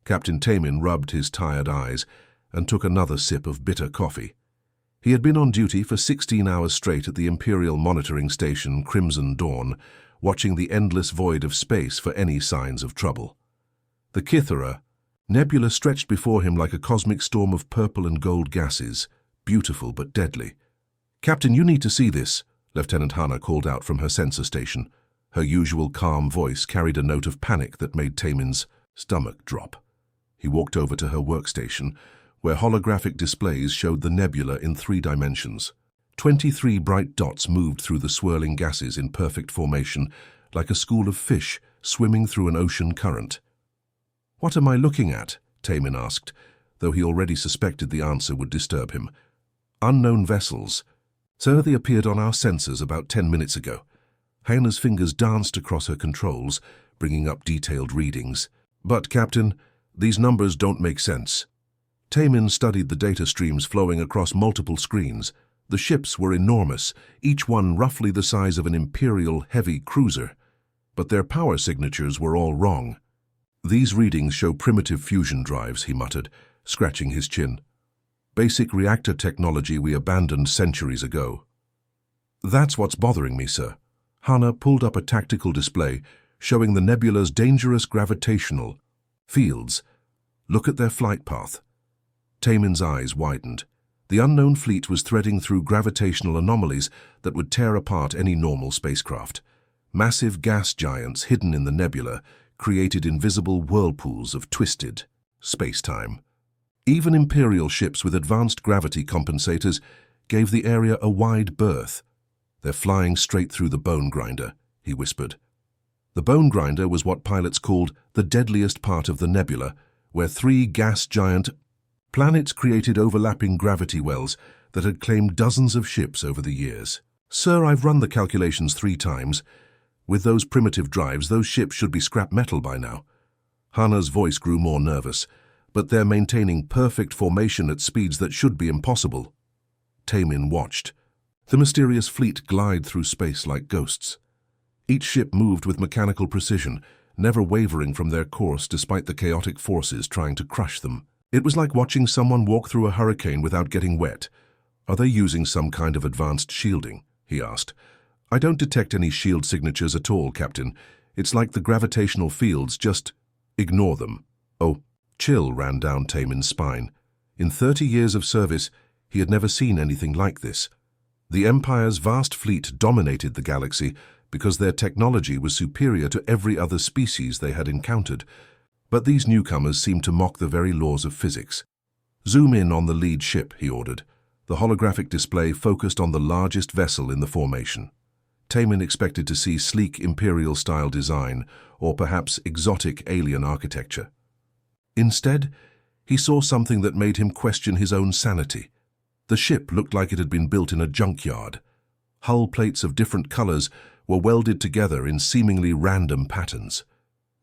Captain Tamin rubbed his tired eyes and took another sip of bitter coffee. He had been on duty for 16 hours straight at the Imperial monitoring station Crimson Dawn, watching the endless void of space for any signs of trouble. The Kythera nebula stretched before him like a cosmic storm of purple and gold gases, beautiful but deadly. "Captain, you need to see this," Lieutenant Hannah called out from her sensor station. Her usual calm voice carried a note of panic that made Tamin's stomach drop. He walked over to her workstation, where holographic displays showed the nebula in 3 dimensions. 23 bright dots moved through the swirling gases in perfect formation, like a school of fish swimming through an ocean current. "What am I looking at?" Tamin asked, though he already suspected the answer would disturb him. "Unknown vessels. Sir, they appeared on our sensors about 10 minutes ago." Hannah's fingers danced across her controls, bringing up detailed readings. "But, Captain, these numbers don't make sense." Tamin studied the data streams flowing across multiple screens. The ships were enormous, each one roughly the size of an Imperial heavy cruiser. But their power signatures were all wrong. "These readings show primitive fusion drives," he muttered, scratching his chin. "Basic reactor technology we abandoned centuries ago." "That's what's bothering me, sir." Hannah pulled up a tactical display showing the nebula's dangerous gravitational fields. "Look at their flight path." Tamin's eyes widened. The unknown fleet was threading through gravitational anomalies that would tear apart any normal spacecraft. Massive gas giants hidden in the nebula created invisible whirlpools of twisted space-time. Even Imperial ships with advanced gravity compensators gave the area a wide berth. "They're flying straight through the bone grinder," he whispered. The bone grinder was what pilots called the deadliest part of the nebula, where 3 gas giant planets created overlapping gravity wells that had claimed dozens of ships over the years. "Sir, I've run the calculations 3 times. With those primitive drives, those ships should be scrap metal by now." Hannah's voice grew more nervous. "But they're maintaining perfect formation at speeds that should be impossible." Tamin watched. The mysterious fleet glide through space like ghosts. Each ship moved with mechanical precision, never wavering from their course despite the chaotic forces trying to crush them. It was like watching someone walk through a hurricane without getting wet. "Are they using some kind of advanced shielding?" he asked. "I don't detect any shield signatures at all, Captain. It's like the gravitational fields just ignore them." "Oh." Chill ran down Tamin's spine. In 30 years of service, he had never seen anything like this. The Empire's vast fleet dominated the galaxy because their technology was superior to every other species they had encountered. But these newcomers seemed to mock the very laws of physics. "Zoom in on the lead ship," he ordered. The holographic display focused on the largest vessel in the formation. Tamin expected to see sleek Imperial-style design or perhaps exotic alien architecture. Instead, he saw something that made him question his own sanity. The ship looked like it had been built in a junkyard. Hull plates of different colors were welded together in seemingly random patterns.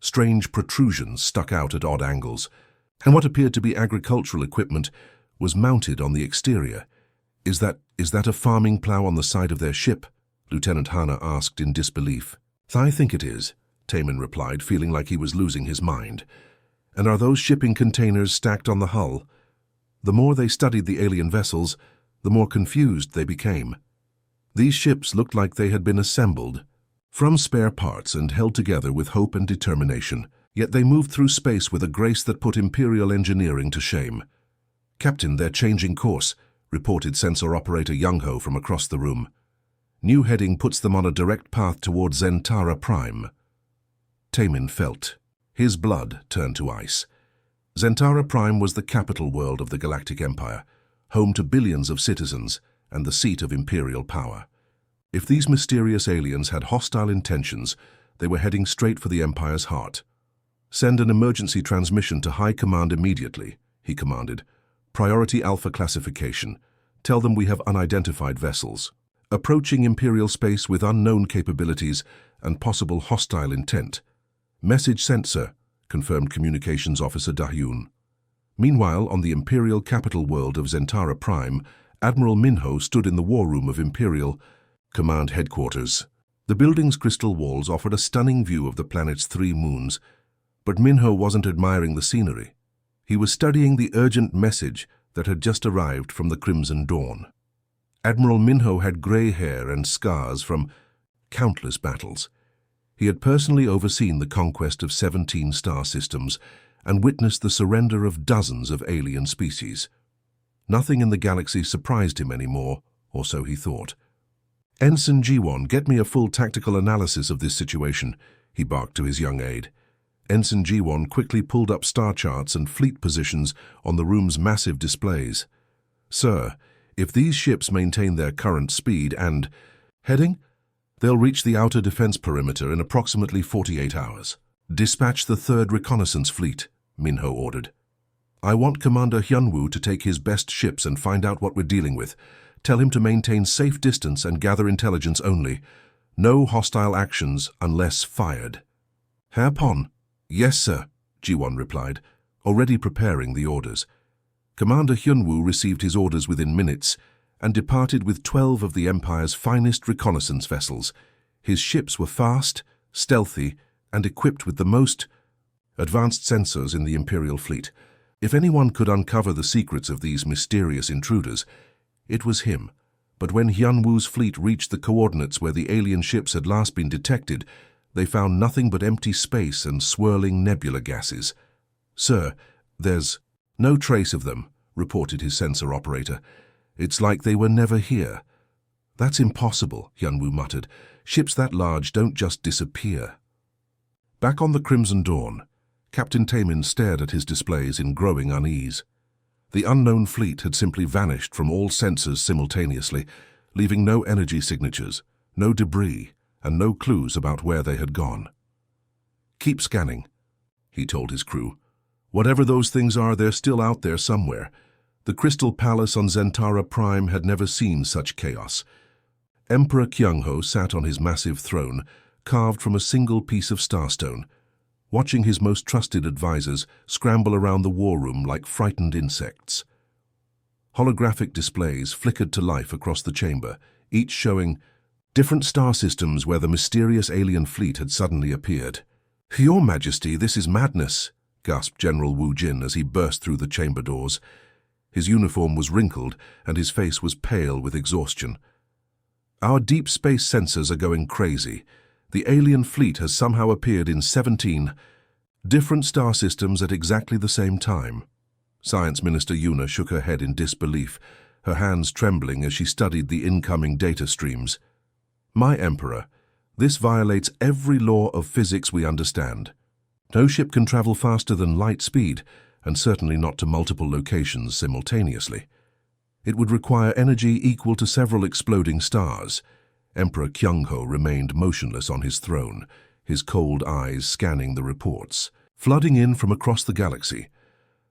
Strange protrusions stuck out at odd angles, and what appeared to be agricultural equipment was mounted on the exterior. Is that a farming plow on the side of their ship?" Lieutenant Hannah asked in disbelief. "I think it is," Tamin replied, feeling like he was losing his mind. "And are those shipping containers stacked on the hull?" The more they studied the alien vessels, the more confused they became. These ships looked like they had been assembled from spare parts and held together with hope and determination, yet they moved through space with a grace that put Imperial engineering to shame. "Captain, they're changing course," reported sensor operator Young-Ho from across the room. "New heading puts them on a direct path toward Zentara Prime." Tamin felt. His blood turned to ice. Zentara Prime was the capital world of the Galactic Empire, home to billions of citizens and the seat of Imperial power. If these mysterious aliens had hostile intentions, they were heading straight for the Empire's heart. "Send an emergency transmission to High Command immediately," he commanded. "Priority Alpha classification. Tell them we have unidentified vessels approaching Imperial space with unknown capabilities and possible hostile intent." "Message sent, sir," confirmed Communications Officer Dahyun. Meanwhile, on the Imperial capital world of Zentara Prime, Admiral Minho stood in the war room of Imperial Command Headquarters. The building's crystal walls offered a stunning view of the planet's 3 moons, But Minho wasn't admiring the scenery. He was studying the urgent message that had just arrived from the Crimson Dawn. Admiral Minho had grey hair and scars from countless battles. He had personally overseen the conquest of 17 star systems and witnessed the surrender of dozens of alien species. Nothing in the galaxy surprised him anymore, or so he thought. "Ensign Jiwon, get me a full tactical analysis of this situation," he barked to his young aide. Ensign Jiwon quickly pulled up star charts and fleet positions on the room's massive displays. "Sir, if these ships maintain their current speed and heading, they'll reach the outer defense perimeter in approximately 48 hours. Dispatch the 3rd Reconnaissance Fleet," Minho ordered. "I want Commander Hyunwoo to take his best ships and find out what we're dealing with. Tell him to maintain safe distance and gather intelligence only. No hostile actions unless fired." "Herr Pon." "Yes, sir," Jiwon replied, already preparing the orders. Commander Hyunwoo received his orders within minutes and departed with 12 of the Empire's finest reconnaissance vessels. His ships were fast, stealthy, and equipped with the most advanced sensors in the Imperial fleet. If anyone could uncover the secrets of these mysterious intruders, it was him. But when Hyunwoo's fleet reached the coordinates where the alien ships had last been detected, they found nothing but empty space and swirling nebula gases. "Sir, there's no trace of them," reported his sensor operator. "It's like they were never here." "That's impossible," Hyunwoo muttered. "Ships that large don't just disappear." Back on the Crimson Dawn, Captain Tamin stared at his displays in growing unease. The unknown fleet had simply vanished from all sensors simultaneously, leaving no energy signatures, no debris, and no clues about where they had gone. "Keep scanning," he told his crew. "Whatever those things are, they're still out there somewhere." The Crystal Palace on Zentara Prime had never seen such chaos. Emperor Kyungho sat on his massive throne, carved from a single piece of starstone, watching his most trusted advisors scramble around the war room like frightened insects. Holographic displays flickered to life across the chamber, each showing different star systems where the mysterious alien fleet had suddenly appeared. "Your Majesty, this is madness," gasped General Wu Jin as he burst through the chamber doors. His uniform was wrinkled and his face was pale with exhaustion. "Our deep space sensors are going crazy. The alien fleet has somehow appeared in 17 different star systems at exactly the same time." Science Minister Yuna shook her head in disbelief, her hands trembling as she studied the incoming data streams. "My Emperor, this violates every law of physics we understand. No ship can travel faster than light speed, and certainly not to multiple locations simultaneously. It would require energy equal to several exploding stars." Emperor Kyungho remained motionless on his throne, his cold eyes scanning the reports. Flooding in from across the galaxy,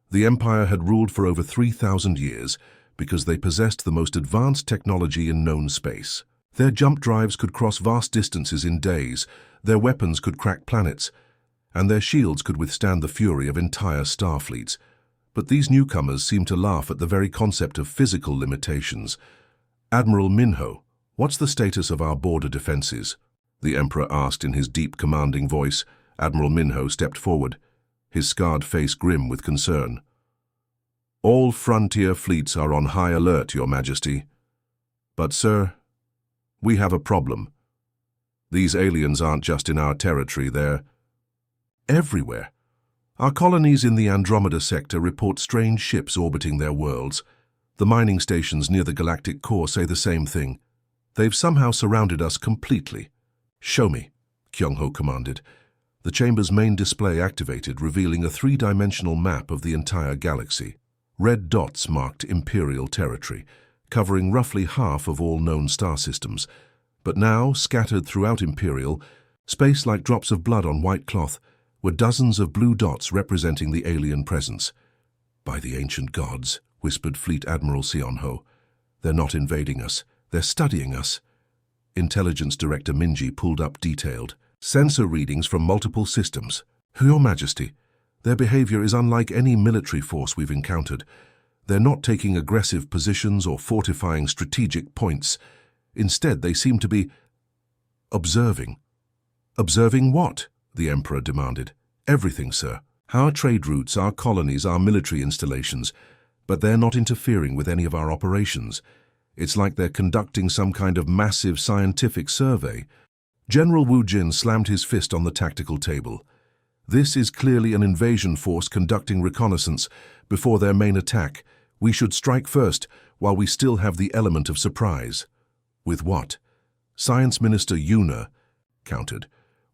the Empire had ruled for over 3,000 years because they possessed the most advanced technology in known space. Their jump drives could cross vast distances in days, their weapons could crack planets, and their shields could withstand the fury of entire star fleets. But these newcomers seemed to laugh at the very concept of physical limitations. "Admiral Minho, what's the status of our border defenses?" the Emperor asked in his deep, commanding voice. Admiral Minho stepped forward, his scarred face grim with concern. "All frontier fleets are on high alert, Your Majesty. But, sir, we have a problem. These aliens aren't just in our territory, they're everywhere. Our colonies in the Andromeda sector report strange ships orbiting their worlds. The mining stations near the galactic core say the same thing. They've somehow surrounded us completely." "Show me," Kyungho commanded. The chamber's main display activated, revealing a 3-dimensional map of the entire galaxy. Red dots marked Imperial territory, covering roughly half of all known star systems. But now, scattered throughout Imperial, space like drops of blood on white cloth, were dozens of blue dots representing the alien presence. "By the ancient gods," whispered Fleet Admiral Sionho. "They're not invading us, they're studying us." Intelligence Director Minji pulled up detailed sensor readings from multiple systems. "Your Majesty, their behavior is unlike any military force we've encountered. They're not taking aggressive positions or fortifying strategic points. Instead, they seem to be observing." "Observing what?" the Emperor demanded. Everything, sir. Our trade routes, our colonies, our military installations, but they're not interfering with any of our operations. It's like they're conducting some kind of massive scientific survey. General Wu Jin slammed his fist on the tactical table. This is clearly an invasion force conducting reconnaissance before their main attack. We should strike first while we still have the element of surprise. With what? Science Minister Yuna countered.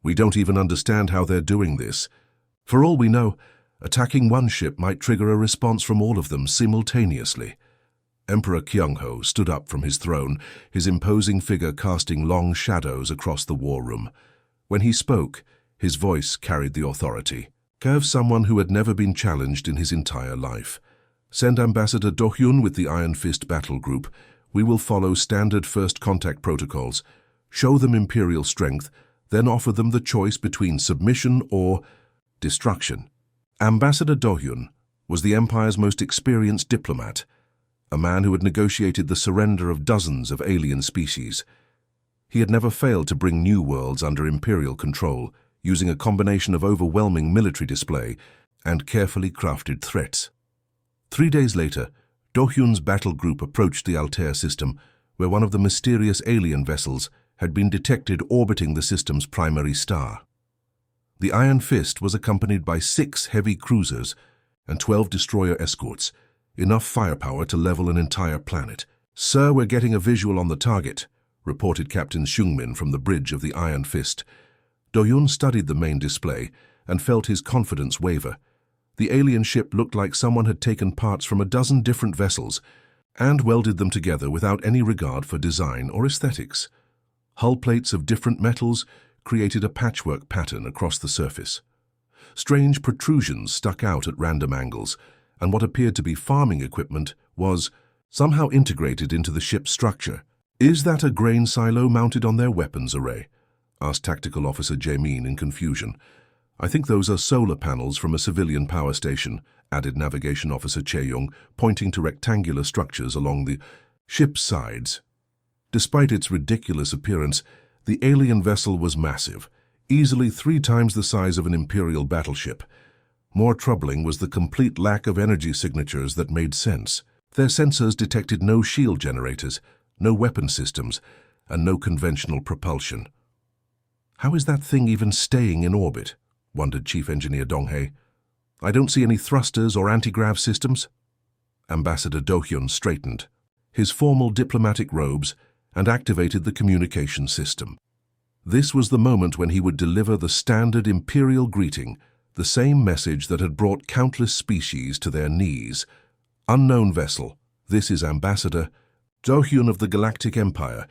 We don't even understand how they're doing this. For all we know, attacking one ship might trigger a response from all of them simultaneously. Emperor Kyung-ho stood up from his throne, his imposing figure casting long shadows across the war room. When he spoke, his voice carried the authority of someone who had never been challenged in his entire life. Send Ambassador Do-hyun with the Iron Fist battle group. We will follow standard first contact protocols, show them imperial strength, then offer them the choice between submission or destruction. Ambassador Do-hyun was the Empire's most experienced diplomat, a man who had negotiated the surrender of dozens of alien species. He had never failed to bring new worlds under imperial control, using a combination of overwhelming military display and carefully crafted threats. 3 days later, Do-hyun's battle group approached the Altair system, where one of the mysterious alien vessels had been detected orbiting the system's primary star. The Iron Fist was accompanied by 6 heavy cruisers and 12 destroyer escorts, enough firepower to level an entire planet. Sir, we're getting a visual on the target, reported Captain Seungmin from the bridge of the Iron Fist. Do-hyun studied the main display and felt his confidence waver. The alien ship looked like someone had taken parts from a dozen different vessels and welded them together without any regard for design or aesthetics. Hull plates of different metals created a patchwork pattern across the surface. Strange protrusions stuck out at random angles, and what appeared to be farming equipment was somehow integrated into the ship's structure. Is that a grain silo mounted on their weapons array? Asked Tactical Officer Jae-min in confusion. I think those are solar panels from a civilian power station, added Navigation Officer Chae-young, pointing to rectangular structures along the ship's sides. Despite its ridiculous appearance, the alien vessel was massive, easily 3 times the size of an Imperial battleship. More troubling was the complete lack of energy signatures that made sense. Their sensors detected no shield generators, no weapon systems, and no conventional propulsion. How is that thing even staying in orbit? Wondered Chief Engineer Dong-hae. I don't see any thrusters or anti-grav systems. Ambassador Do-hyun straightened his formal diplomatic robes and activated the communication system. This was the moment when he would deliver the standard imperial greeting, the same message that had brought countless species to their knees. Unknown vessel, this is Ambassador Do-hyun of the Galactic Empire.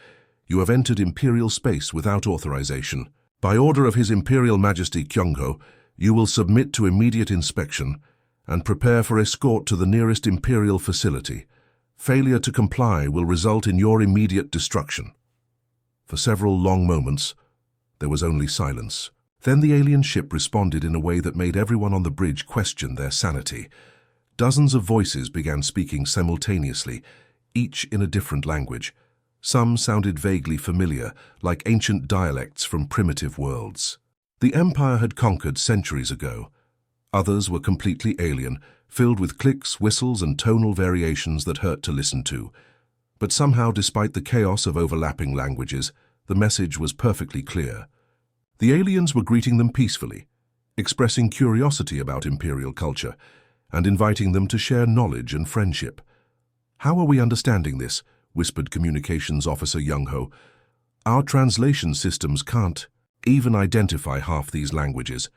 You have entered imperial space without authorization. By order of His Imperial Majesty Kyung-ho, you will submit to immediate inspection and prepare for escort to the nearest imperial facility. Failure to comply will result in your immediate destruction. For several long moments, there was only silence. Then the alien ship responded in a way that made everyone on the bridge question their sanity. Dozens of voices began speaking simultaneously, each in a different language. Some sounded vaguely familiar, like ancient dialects from primitive worlds. The Empire had conquered centuries ago. Others were completely alien, filled with clicks, whistles, and tonal variations that hurt to listen to. But somehow, despite the chaos of overlapping languages, the message was perfectly clear. The aliens were greeting them peacefully, expressing curiosity about imperial culture, and inviting them to share knowledge and friendship. How are we understanding this? Whispered Communications Officer Young-ho. Our translation systems can't even identify half these languages.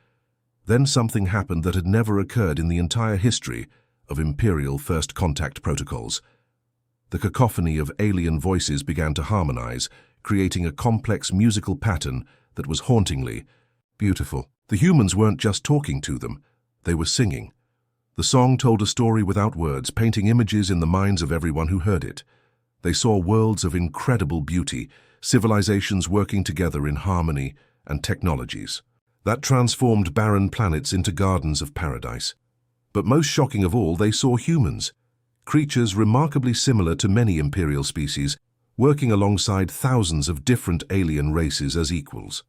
Then something happened that had never occurred in the entire history of Imperial First Contact protocols. The cacophony of alien voices began to harmonize, creating a complex musical pattern that was hauntingly beautiful. The humans weren't just talking to them, they were singing. The song told a story without words, painting images in the minds of everyone who heard it. They saw worlds of incredible beauty, civilizations working together in harmony, and technologies that transformed barren planets into gardens of paradise. But most shocking of all, they saw humans, creatures remarkably similar to many imperial species, working alongside thousands of different alien races as equals.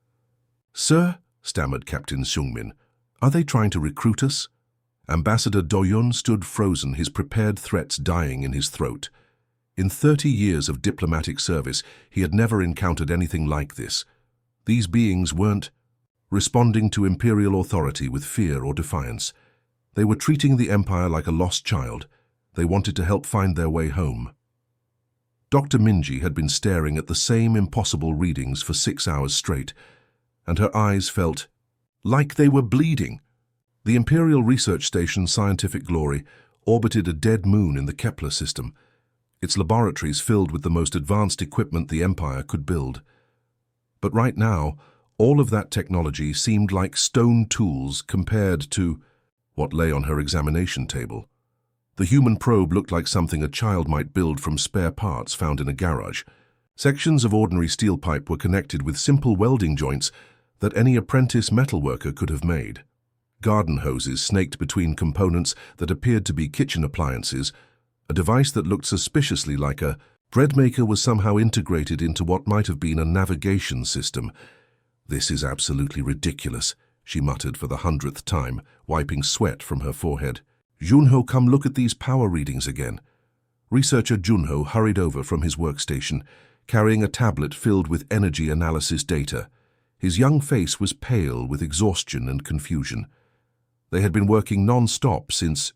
Sir, stammered Captain Seungmin, Are they trying to recruit us? Ambassador Doyon stood frozen, his prepared threats dying in his throat. In 30 years of diplomatic service, he had never encountered anything like this. These beings weren't responding to imperial authority with fear or defiance. They were treating the Empire like a lost child. They wanted to help find their way home. Dr. Minji had been staring at the same impossible readings for 6 hours straight, and her eyes felt like they were bleeding. The Imperial Research Station Scientific Glory orbited a dead moon in the Kepler system, its laboratories filled with the most advanced equipment the Empire could build. But right now, all of that technology seemed like stone tools compared to what lay on her examination table. The human probe looked like something a child might build from spare parts found in a garage. Sections of ordinary steel pipe were connected with simple welding joints that any apprentice metalworker could have made. Garden hoses snaked between components that appeared to be kitchen appliances. A device that looked suspiciously like a bread maker was somehow integrated into what might have been a navigation system. "This is absolutely ridiculous," she muttered for the 100th time, wiping sweat from her forehead. "Junho, come look at these power readings again." Researcher Junho hurried over from his workstation, carrying a tablet filled with energy analysis data. His young face was pale with exhaustion and confusion. They had been working non-stop since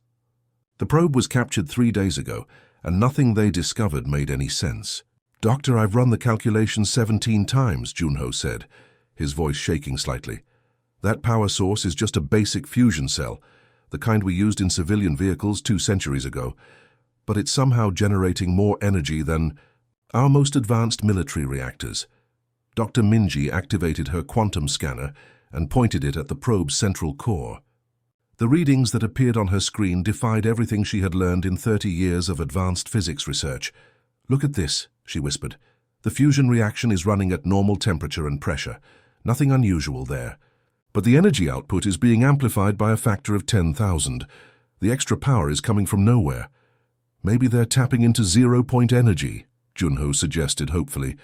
the probe was captured 3 days ago, and nothing they discovered made any sense. "Doctor, I've run the calculations 17 times, Junho said, his voice shaking slightly. "That power source is just a basic fusion cell, the kind we used in civilian vehicles 2 centuries ago, but it's somehow generating more energy than our most advanced military reactors." Dr. Minji activated her quantum scanner and pointed it at the probe's central core. The readings that appeared on her screen defied everything she had learned in 30 years of advanced physics research. "Look at this," she whispered. "The fusion reaction is running at normal temperature and pressure. Nothing unusual there. But the energy output is being amplified by a factor of 10,000. The extra power is coming from nowhere." "Maybe they're tapping into zero-point energy," Junho suggested hopefully.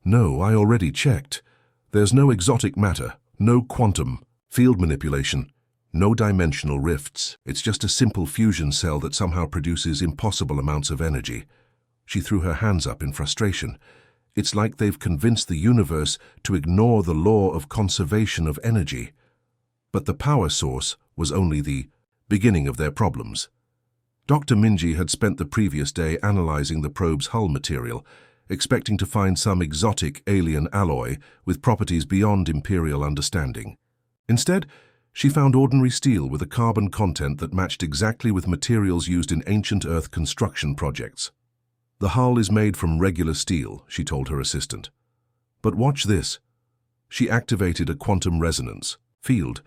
"No, I already checked. There's no exotic matter, no quantum, field manipulation, no dimensional rifts. It's just a simple fusion cell that somehow produces impossible amounts of energy." She threw her hands up in frustration. "It's like they've convinced the universe to ignore the law of conservation of energy." But the power source was only the beginning of their problems. Dr. Minji had spent the previous day analyzing the probe's hull material, expecting to find some exotic alien alloy with properties beyond Imperial understanding. Instead, she found ordinary steel with a carbon content that matched exactly with materials used in ancient Earth construction projects. "The hull is made from regular steel," she told her assistant. "But watch this." She activated a quantum resonance field,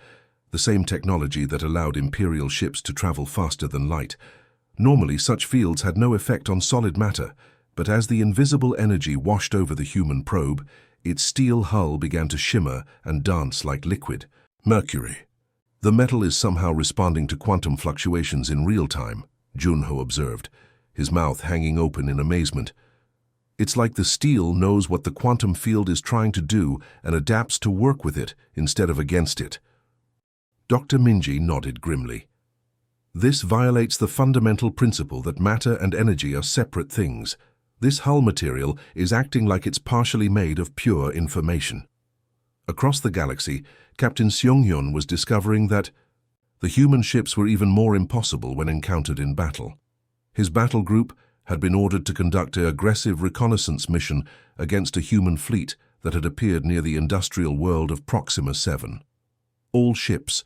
the same technology that allowed Imperial ships to travel faster than light. Normally, such fields had no effect on solid matter, but as the invisible energy washed over the human probe, its steel hull began to shimmer and dance like liquid. "Mercury. The metal is somehow responding to quantum fluctuations in real time," Junho observed, his mouth hanging open in amazement. "It's like the steel knows what the quantum field is trying to do and adapts to work with it instead of against it." Dr. Minji nodded grimly. "This violates the fundamental principle that matter and energy are separate things. This hull material is acting like it's partially made of pure information." Across the galaxy, Captain Seonghyun was discovering that the human ships were even more impossible when encountered in battle. His battle group had been ordered to conduct an aggressive reconnaissance mission against a human fleet that had appeared near the industrial world of Proxima 7. "All ships,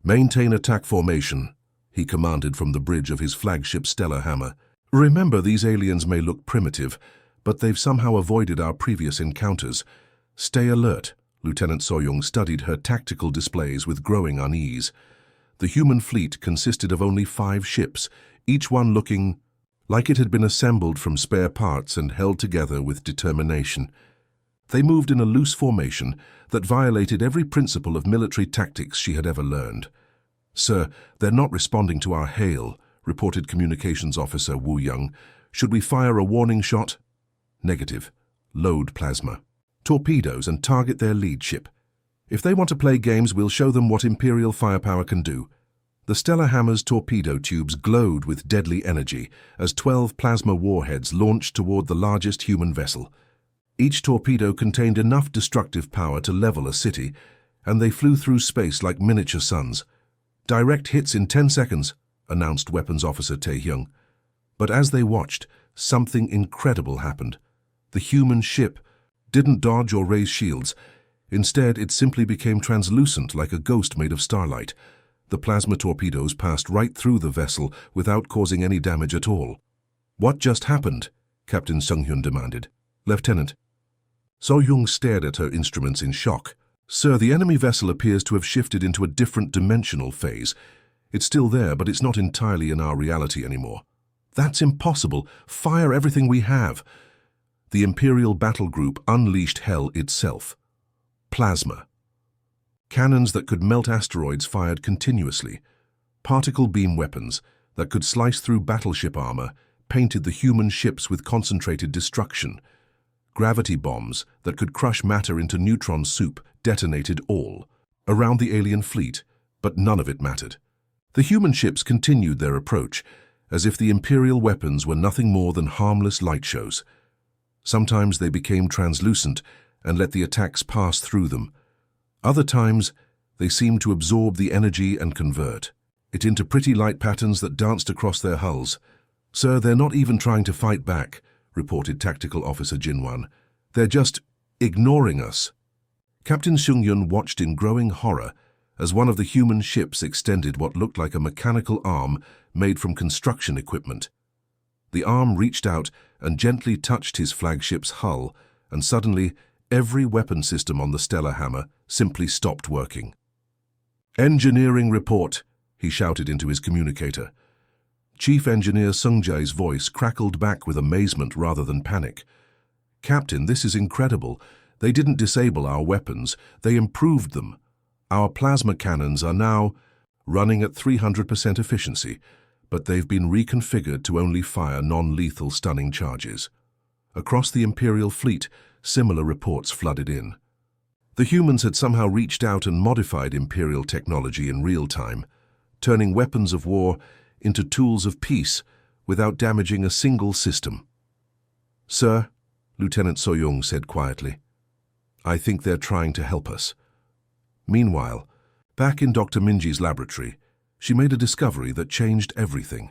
maintain attack formation," he commanded from the bridge of his flagship stellar hammer. "Remember, these aliens may look primitive, but they've somehow avoided our previous encounters. Stay alert." Lieutenant Soyoung studied her tactical displays with growing unease. The human fleet consisted of only 5 ships, each one looking like it had been assembled from spare parts and held together with determination. They moved in a loose formation that violated every principle of military tactics she had ever learned. "Sir, they're not responding to our hail," reported Communications Officer Wu Young. "Should we fire a warning shot?" "Negative. Load plasma. Torpedoes and target their lead ship." If they want to play games, we'll show them what Imperial firepower can do. The Stellar Hammer's torpedo tubes glowed with deadly energy as 12 plasma warheads launched toward the largest human vessel. Each torpedo contained enough destructive power to level a city, and they flew through space like miniature suns. "Direct hits in 10 seconds, announced Weapons Officer Tae-hyung. But as they watched, something incredible happened. The human ship didn't dodge or raise shields. Instead, it simply became translucent like a ghost made of starlight. The plasma torpedoes passed right through the vessel without causing any damage at all. "What just happened?" Captain Sung-hyun demanded. "Lieutenant." So-hyung stared at her instruments in shock. "Sir, the enemy vessel appears to have shifted into a different dimensional phase. It's still there, but it's not entirely in our reality anymore." "That's impossible. Fire everything we have." The Imperial battle group unleashed hell itself. Plasma. Cannons that could melt asteroids fired continuously. Particle beam weapons that could slice through battleship armor painted the human ships with concentrated destruction. Gravity bombs that could crush matter into neutron soup detonated all around the alien fleet, but none of it mattered. The human ships continued their approach, as if the Imperial weapons were nothing more than harmless light shows. Sometimes they became translucent and let the attacks pass through them. Other times, they seemed to absorb the energy and convert it into pretty light patterns that danced across their hulls. "Sir, they're not even trying to fight back," reported Tactical Officer Jinwan. "They're just ignoring us." Captain Sung-hyun watched in growing horror as one of the human ships extended what looked like a mechanical arm made from construction equipment. The arm reached out and gently touched his flagship's hull, and suddenly every weapon system on the Stellar Hammer simply stopped working. "Engineering report," he shouted into his communicator. Chief Engineer Sung-jae's voice crackled back with amazement rather than panic. "Captain, this is incredible. They didn't disable our weapons, they improved them. Our plasma cannons are now running at 300% efficiency, but they've been reconfigured to only fire non-lethal stunning charges." Across the Imperial fleet, similar reports flooded in. The humans had somehow reached out and modified Imperial technology in real time, turning weapons of war into tools of peace without damaging a single system. "Sir," Lieutenant So-hyung said quietly, "I think they're trying to help us." Meanwhile, back in Dr. Minji's laboratory, she made a discovery that changed everything.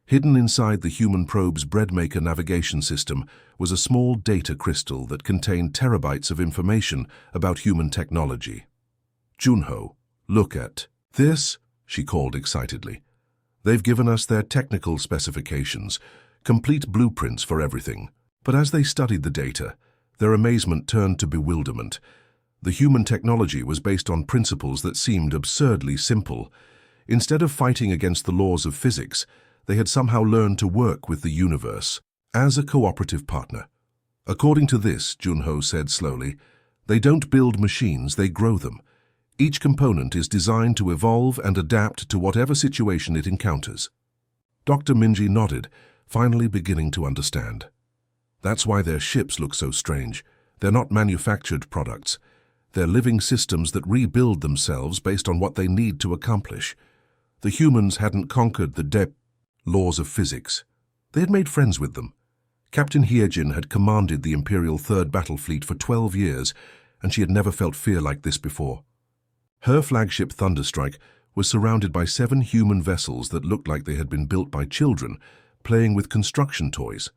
Hidden inside the human probe's breadmaker navigation system was a small data crystal that contained terabytes of information about human technology. "Junho, look at this," she called excitedly. "They've given us their technical specifications, complete blueprints for everything." But as they studied the data, their amazement turned to bewilderment. The human technology was based on principles that seemed absurdly simple. Instead of fighting against the laws of physics, they had somehow learned to work with the universe as a cooperative partner. "According to this," Junho said slowly, "they don't build machines, they grow them. Each component is designed to evolve and adapt to whatever situation it encounters." Dr. Minji nodded, finally beginning to understand. "That's why their ships look so strange. They're not manufactured products. They're living systems that rebuild themselves based on what they need to accomplish. The humans hadn't conquered the laws of physics. They had made friends with them. Captain Hyejin had commanded the Imperial Third Battle Fleet for 12 years, and she had never felt fear like this before. Her flagship Thunderstrike was surrounded by 7 human vessels that looked like they had been built by children, playing with construction toys.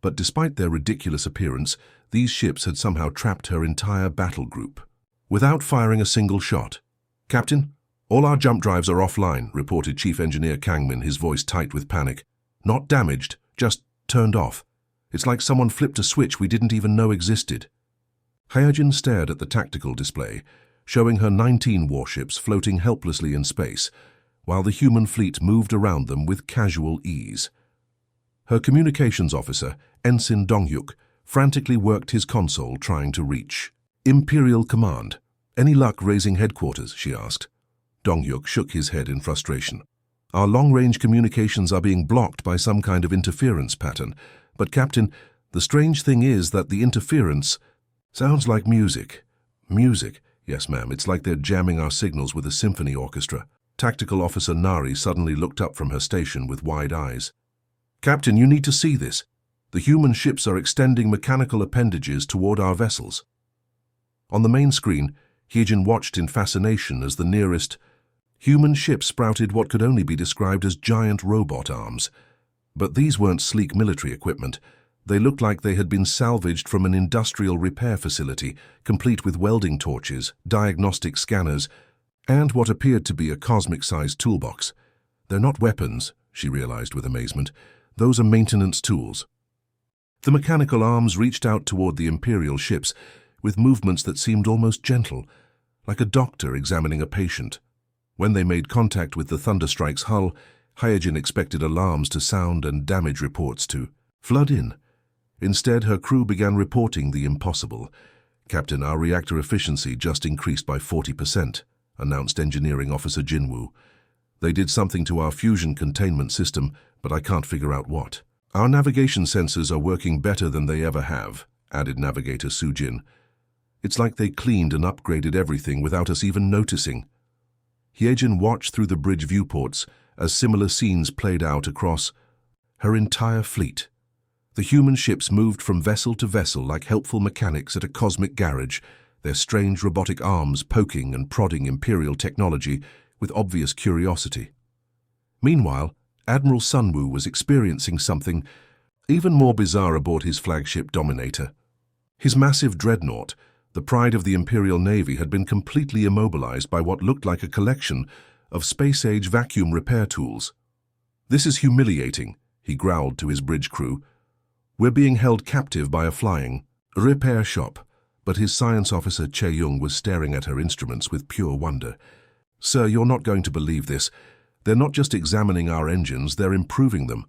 But despite their ridiculous appearance, these ships had somehow trapped her entire battle group, without firing a single shot. "Captain, all our jump drives are offline," reported Chief Engineer Kangmin, his voice tight with panic. "Not damaged, just turned off. It's like someone flipped a switch we didn't even know existed." Hyejin stared at the tactical display, showing her 19 warships floating helplessly in space, while the human fleet moved around them with casual ease. Her communications officer, Ensign Donghyuk, frantically worked his console trying to reach Imperial Command. "Any luck raising headquarters?" she asked. Donghyuk shook his head in frustration. "Our long-range communications are being blocked by some kind of interference pattern. But, Captain, the strange thing is that the interference sounds like music. Music, Yes, ma'am, it's like they're jamming our signals with a symphony orchestra. Tactical Officer Nari suddenly looked up from her station with wide eyes. Captain, you need to see this. The human ships are extending mechanical appendages toward our vessels. On the main screen, Hyejin watched in fascination as the nearest human ship sprouted what could only be described as giant robot arms. But these weren't sleek military equipment. They looked like they had been salvaged from an industrial repair facility, complete with welding torches, diagnostic scanners, and what appeared to be a cosmic-sized toolbox. They're not weapons, she realized with amazement. Those are maintenance tools. The mechanical arms reached out toward the Imperial ships with movements that seemed almost gentle, like a doctor examining a patient. When they made contact with the Thunderstrike's hull, Hyejin expected alarms to sound and damage reports to flood in. Instead, her crew began reporting the impossible. Captain, our reactor efficiency just increased by 40%, announced Engineering Officer Jinwoo. They did something to our fusion containment system, but I can't figure out what. Our navigation sensors are working better than they ever have, added Navigator Sujin. It's like they cleaned and upgraded everything without us even noticing. Hyejin watched through the bridge viewports as similar scenes played out across her entire fleet. The human ships moved from vessel to vessel like helpful mechanics at a cosmic garage, their strange robotic arms poking and prodding Imperial technology with obvious curiosity. Meanwhile, Admiral Sunwoo was experiencing something even more bizarre aboard his flagship Dominator. His massive dreadnought, the pride of the Imperial Navy, had been completely immobilized by what looked like a collection of space-age vacuum repair tools. "This is humiliating," he growled to his bridge crew. "We're being held captive by a flying repair shop," but his science officer Chae-young was staring at her instruments with pure wonder. "Sir, you're not going to believe this. They're not just examining our engines, they're improving them.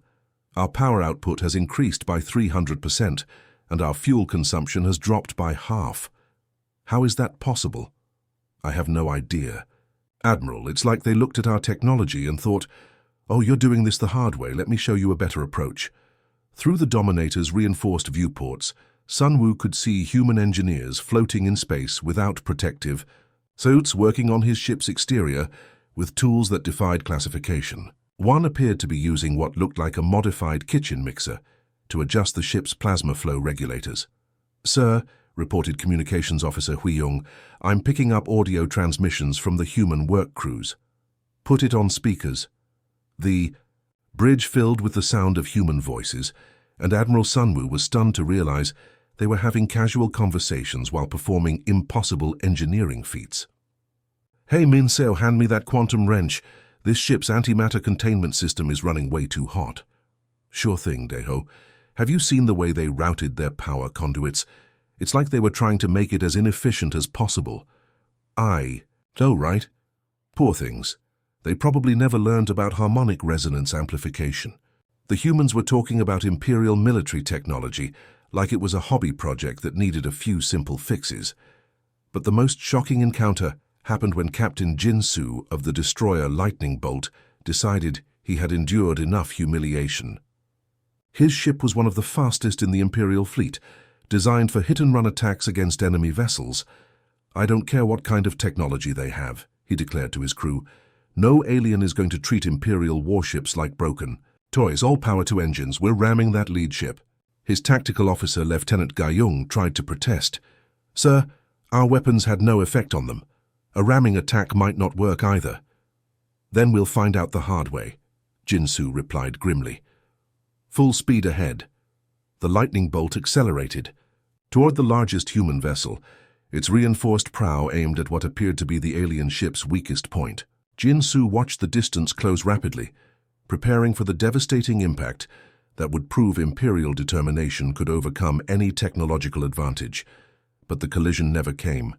Our power output has increased by 300%, and our fuel consumption has dropped by half. How is that possible?" "I have no idea. Admiral, it's like they looked at our technology and thought, oh, you're doing this the hard way, let me show you a better approach." Through the Dominator's reinforced viewports, Sunwoo could see human engineers floating in space without protective suits working on his ship's exterior with tools that defied classification. One appeared to be using what looked like a modified kitchen mixer to adjust the ship's plasma flow regulators. "Sir," reported Communications Officer Hui-young, "I'm picking up audio transmissions from the human work crews." "Put it on speakers." The bridge filled with the sound of human voices, and Admiral Sunwoo was stunned to realize they were having casual conversations while performing impossible engineering feats. "Hey Min-seo, hand me that quantum wrench. This ship's antimatter containment system is running way too hot." "Sure thing, Daeho. Have you seen the way they routed their power conduits? It's like they were trying to make it as inefficient as possible." "I know, right? Poor things. They probably never learned about harmonic resonance amplification." The humans were talking about Imperial military technology like it was a hobby project that needed a few simple fixes. But the most shocking encounter happened when Captain Jin-soo of the destroyer Lightning Bolt decided he had endured enough humiliation. His ship was one of the fastest in the Imperial fleet, designed for hit-and-run attacks against enemy vessels. "I don't care what kind of technology they have," he declared to his crew. "No alien is going to treat Imperial warships like broken toys. All power to engines, we're ramming that lead ship." His tactical officer, Lieutenant Ga-young, tried to protest. "Sir, our weapons had no effect on them. A ramming attack might not work either." "Then we'll find out the hard way," Jin-soo replied grimly. Full speed ahead. The lightning bolt accelerated toward the largest human vessel, its reinforced prow aimed at what appeared to be the alien ship's weakest point. Jin-soo watched the distance close rapidly, preparing for the devastating impact that would prove Imperial determination could overcome any technological advantage. But the collision never came.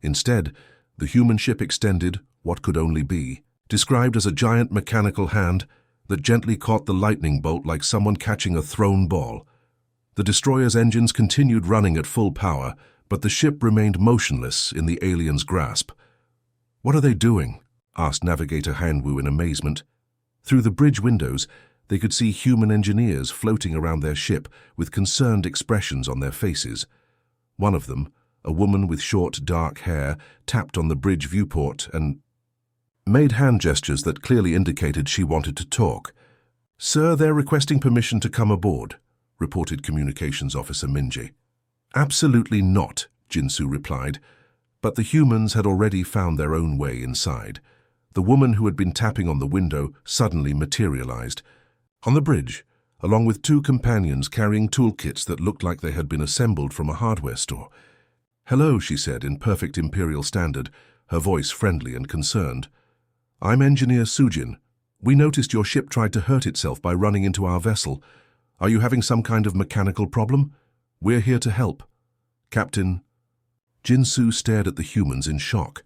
Instead, the human ship extended what could only be described as a giant mechanical hand that gently caught the lightning bolt like someone catching a thrown ball. The destroyer's engines continued running at full power, but the ship remained motionless in the alien's grasp. "What are they doing?" asked Navigator Hanwoo in amazement. Through the bridge windows, they could see human engineers floating around their ship with concerned expressions on their faces. One of them, A woman with short, dark hair tapped on the bridge viewport and made hand gestures that clearly indicated she wanted to talk. "Sir, they're requesting permission to come aboard," reported Communications Officer Minji. "Absolutely not," Jinsu replied, but the humans had already found their own way inside. The woman who had been tapping on the window suddenly materialized. On the bridge, along with two companions carrying toolkits that looked like they had been assembled from a hardware store. "Hello," she said in perfect Imperial Standard, her voice friendly and concerned. "I'm Engineer Sujin. We noticed your ship tried to hurt itself by running into our vessel. Are you having some kind of mechanical problem? We're here to help." "Captain..." Jinsu stared at the humans in shock.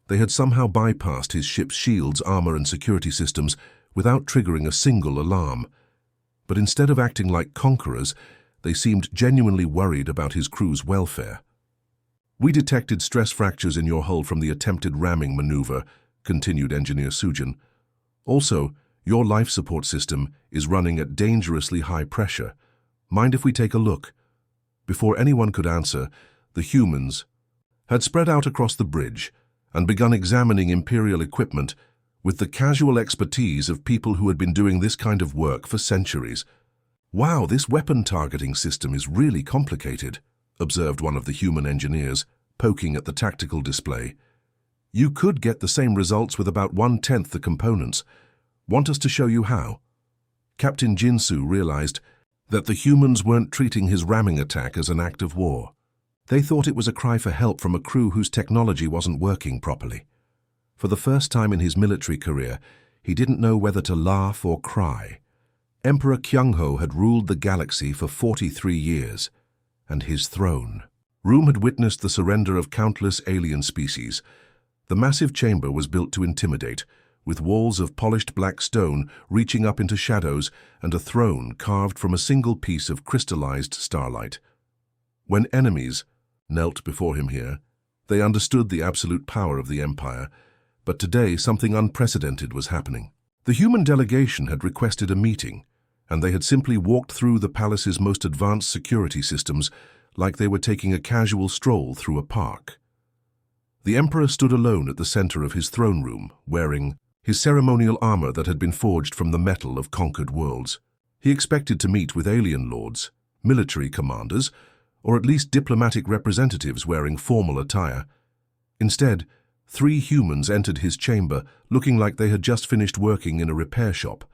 They had somehow bypassed his ship's shields, armor, and security systems without triggering a single alarm. But instead of acting like conquerors, they seemed genuinely worried about his crew's welfare. "We detected stress fractures in your hull from the attempted ramming maneuver," continued Engineer Sujin. "Also, your life support system is running at dangerously high pressure. Mind if we take a look?" Before anyone could answer, the humans had spread out across the bridge and begun examining Imperial equipment with the casual expertise of people who had been doing this kind of work for centuries. "Wow, this weapon targeting system is really complicated," observed one of the human engineers, poking at the tactical display. "You could get the same results with about 1/10 the components. Want us to show you how?" Captain Jinsu realized that the humans weren't treating his ramming attack as an act of war. They thought it was a cry for help from a crew whose technology wasn't working properly. For the first time in his military career, he didn't know whether to laugh or cry. Emperor Kyungho had ruled the galaxy for 43 years, and his throne room had witnessed the surrender of countless alien species. The massive chamber was built to intimidate, with walls of polished black stone reaching up into shadows and a throne carved from a single piece of crystallized starlight. When enemies knelt before him here, they understood the absolute power of the Empire, but today something unprecedented was happening. The human delegation had requested a meeting, and they had simply walked through the palace's most advanced security systems like they were taking a casual stroll through a park. The Emperor stood alone at the center of his throne room, wearing his ceremonial armor that had been forged from the metal of conquered worlds. He expected to meet with alien lords, military commanders, or at least diplomatic representatives wearing formal attire. Instead, 3 humans entered his chamber looking like they had just finished working in a repair shop.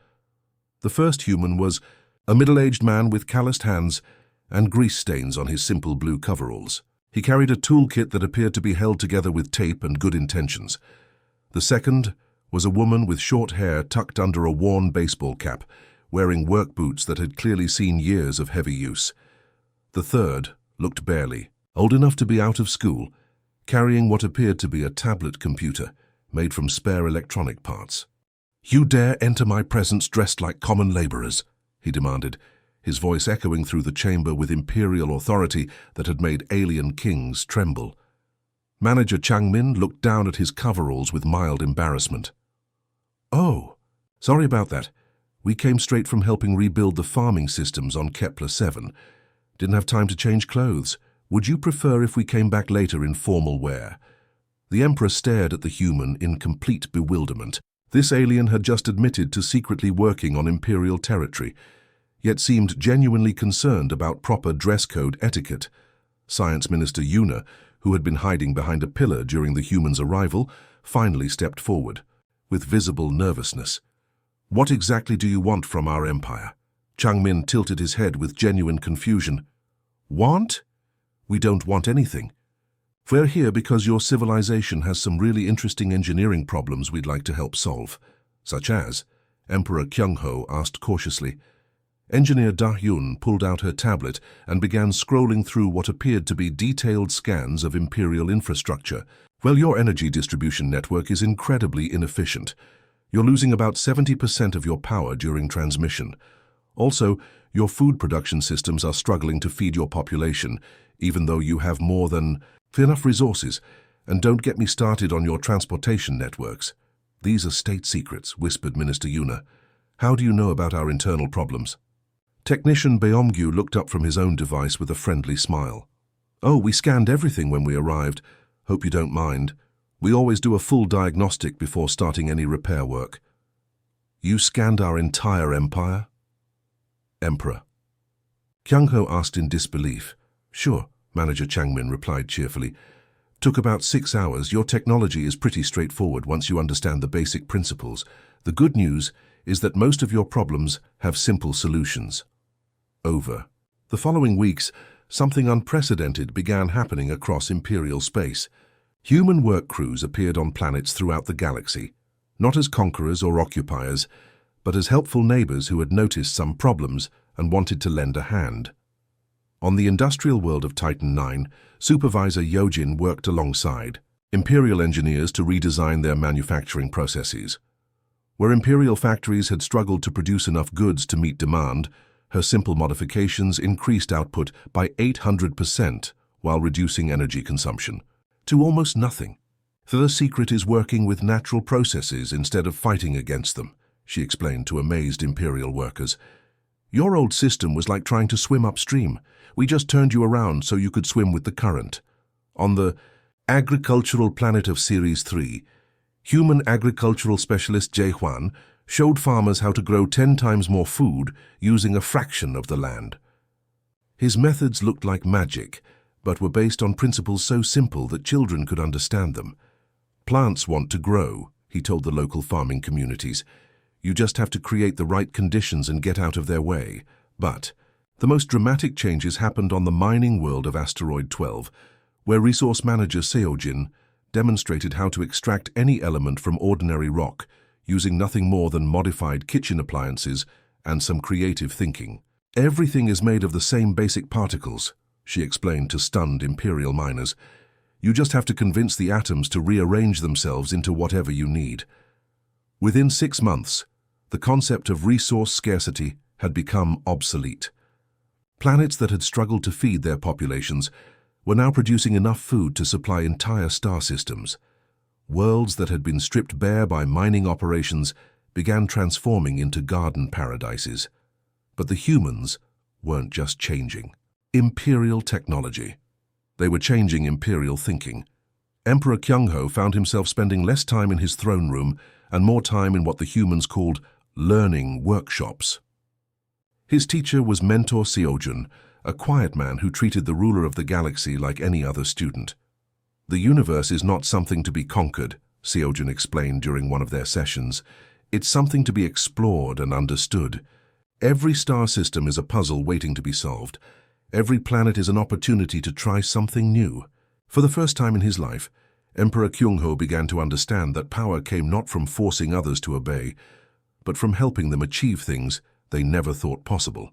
The first human was a middle-aged man with calloused hands and grease stains on his simple blue coveralls. He carried a toolkit that appeared to be held together with tape and good intentions. The second was a woman with short hair tucked under a worn baseball cap, wearing work boots that had clearly seen years of heavy use. The third looked barely old enough to be out of school, carrying what appeared to be a tablet computer made from spare electronic parts. "You dare enter my presence dressed like common laborers?" he demanded, his voice echoing through the chamber with imperial authority that had made alien kings tremble. Manager Changmin looked down at his coveralls with mild embarrassment. "Oh, sorry about that. We came straight from helping rebuild the farming systems on Kepler 7. Didn't have time to change clothes. Would you prefer if we came back later in formal wear?" The Emperor stared at the human in complete bewilderment. This alien had just admitted to secretly working on Imperial territory, yet seemed genuinely concerned about proper dress code etiquette. Science Minister Yuna, who had been hiding behind a pillar during the human's arrival, finally stepped forward, with visible nervousness. "What exactly do you want from our empire?" Changmin tilted his head with genuine confusion. "Want? We don't want anything. We're here because your civilization has some really interesting engineering problems we'd like to help solve." "Such as?" Emperor Kyungho asked cautiously. Engineer Da-Hyun pulled out her tablet and began scrolling through what appeared to be detailed scans of Imperial infrastructure. "Well, your energy distribution network is incredibly inefficient. You're losing about 70% of your power during transmission. Also, your food production systems are struggling to feed your population, even though you have more than enough resources. And don't get me started on your transportation networks. These are state secrets," whispered Minister Yuna. "How do you know about our internal problems?" Technician Beomgyu looked up from his own device with a friendly smile. "Oh, we scanned everything when we arrived. Hope you don't mind. We always do a full diagnostic before starting any repair work." "You scanned our entire empire?" "Emperor." Kyung-ho asked in disbelief. "Sure," Manager Changmin replied cheerfully. "Took about 6 hours. Your technology is pretty straightforward once you understand the basic principles. The good news is that most of your problems have simple solutions." Over. The following weeks, something unprecedented began happening across Imperial space. Human work crews appeared on planets throughout the galaxy, not as conquerors or occupiers, but as helpful neighbors who had noticed some problems and wanted to lend a hand. On the industrial world of Titan IX, Supervisor Yojin worked alongside Imperial engineers to redesign their manufacturing processes. Where Imperial factories had struggled to produce enough goods to meet demand, her simple modifications increased output by 800% while reducing energy consumption to almost nothing. "The secret is working with natural processes instead of fighting against them," she explained to amazed Imperial workers. "Your old system was like trying to swim upstream. We just turned you around so you could swim with the current." On the agricultural planet of Series 3, human agricultural specialist Jae Hwan showed farmers how to grow 10 times more food using a fraction of the land. His methods looked like magic, but were based on principles so simple that children could understand them. "Plants want to grow," he told the local farming communities. "You just have to create the right conditions and get out of their way." But the most dramatic changes happened on the mining world of Asteroid 12, where resource manager Seojin demonstrated how to extract any element from ordinary rock using nothing more than modified kitchen appliances and some creative thinking. "Everything is made of the same basic particles," she explained to stunned Imperial miners. "You just have to convince the atoms to rearrange themselves into whatever you need." Within 6 months, the concept of resource scarcity had become obsolete. Planets that had struggled to feed their populations were now producing enough food to supply entire star systems. Worlds that had been stripped bare by mining operations began transforming into garden paradises. But the humans weren't just changing Imperial technology. They were changing Imperial thinking. Emperor Kyung-ho found himself spending less time in his throne room and more time in what the humans called learning workshops. His teacher was Mentor Seojun, a quiet man who treated the ruler of the galaxy like any other student. "The universe is not something to be conquered," Seojun explained during one of their sessions. "It's something to be explored and understood. Every star system is a puzzle waiting to be solved. Every planet is an opportunity to try something new." For the first time in his life, Emperor Kyung-ho began to understand that power came not from forcing others to obey, but from helping them achieve things they never thought possible.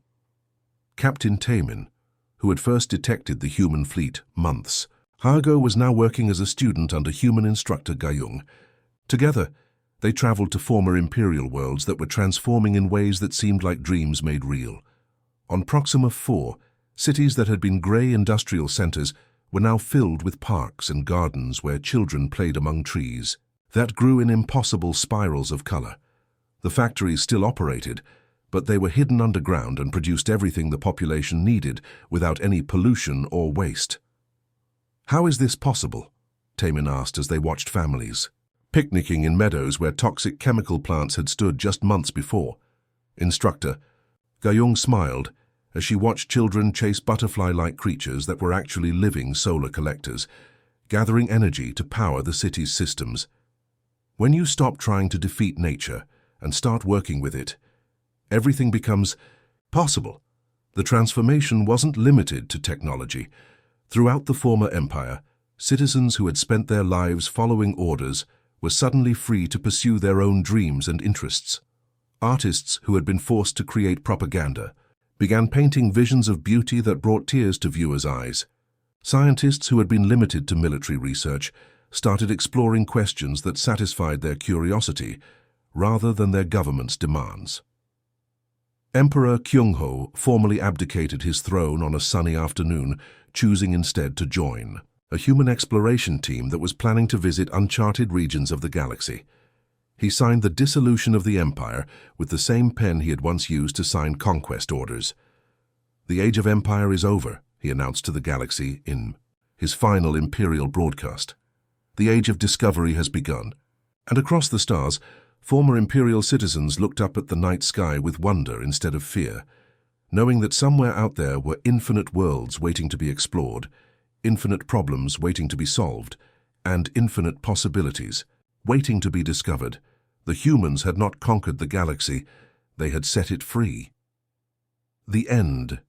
Captain Taemin, who had first detected the human fleet months, Hargo was now working as a student under human instructor Gayung. Together, they traveled to former Imperial worlds that were transforming in ways that seemed like dreams made real. On Proxima 4, cities that had been grey industrial centers were now filled with parks and gardens where children played among trees that grew in impossible spirals of color. The factories still operated, but they were hidden underground and produced everything the population needed without any pollution or waste. "How is this possible?" Taemin asked as they watched families picnicking in meadows where toxic chemical plants had stood just months before. Instructor Gayung smiled as she watched children chase butterfly-like creatures that were actually living solar collectors, gathering energy to power the city's systems. "When you stop trying to defeat nature and start working with it, everything becomes possible." The transformation wasn't limited to technology. Throughout the former empire, citizens who had spent their lives following orders were suddenly free to pursue their own dreams and interests. Artists who had been forced to create propaganda began painting visions of beauty that brought tears to viewers' eyes. Scientists who had been limited to military research started exploring questions that satisfied their curiosity rather than their government's demands. Emperor Kyung-ho formally abdicated his throne on a sunny afternoon, choosing instead to join a human exploration team that was planning to visit uncharted regions of the galaxy. He signed the dissolution of the empire with the same pen he had once used to sign conquest orders. "The age of empire is over," he announced to the galaxy in his final Imperial broadcast. The age of discovery has begun, and across the stars, former Imperial citizens looked up at the night sky with wonder instead of fear, knowing that somewhere out there were infinite worlds waiting to be explored, infinite problems waiting to be solved, and infinite possibilities waiting to be discovered. The humans had not conquered the galaxy, they had set it free. The end.